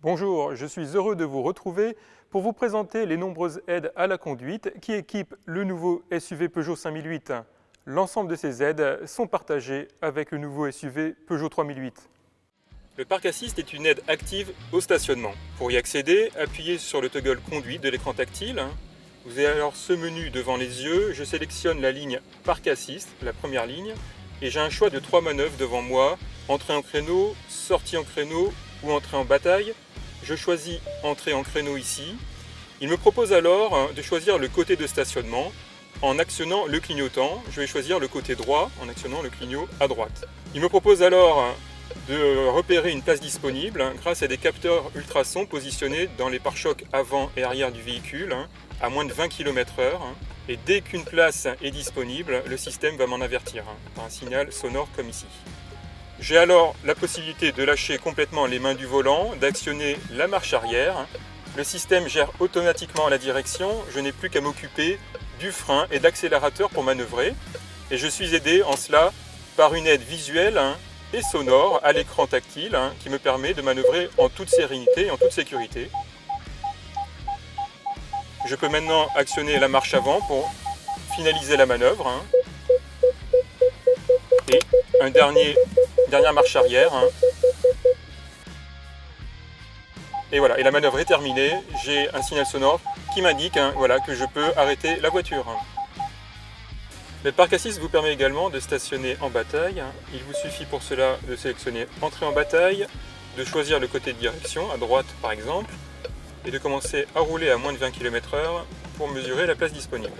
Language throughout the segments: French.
Bonjour, je suis heureux de vous retrouver pour vous présenter les nombreuses aides à la conduite qui équipent le nouveau SUV Peugeot 5008. L'ensemble de ces aides sont partagées avec le nouveau SUV Peugeot 3008. Le Park Assist est une aide active au stationnement. Pour y accéder, appuyez sur le toggle conduite de l'écran tactile. Vous avez alors ce menu devant les yeux. Je sélectionne la ligne Park Assist, la première ligne, et j'ai un choix de 3 manœuvres devant moi: entrée en créneau, sortie en créneau ou entrée en bataille. Je choisis entrée en créneau ici. Il me propose alors de choisir le côté de stationnement. En actionnant le clignotant, je vais choisir le côté droit en actionnant le clignot à droite. Il me propose alors de repérer une place disponible grâce à des capteurs ultrasons positionnés dans les pare-chocs avant et arrière du véhicule à moins de 20 km/h. Et dès qu'une place est disponible, le système va m'en avertir par un signal sonore comme ici. J'ai alors la possibilité de lâcher complètement les mains du volant, d'actionner la marche arrière. Le système gère automatiquement la direction, je n'ai plus qu'à m'occuper du frein et d'accélérateur pour manœuvrer. Et je suis aidé en cela par une aide visuelle et sonore à l'écran tactile qui me permet de manœuvrer en toute sérénité et en toute sécurité. Je peux maintenant actionner la marche avant pour finaliser la manœuvre. Et un dernière marche arrière. Et voilà, et la manœuvre est terminée. J'ai un signal sonore qui m'indique que je peux arrêter la voiture. Le Park Assist vous permet également de stationner en bataille. Il vous suffit pour cela de sélectionner entrée en bataille, de choisir le côté de direction, à droite par exemple, et de commencer à rouler à moins de 20 km/h pour mesurer la place disponible.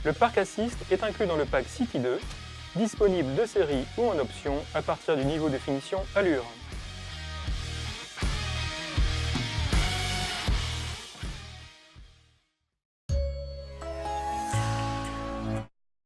Le Park Assist est inclus dans le pack City 2, disponible de série ou en option à partir du niveau de finition Allure.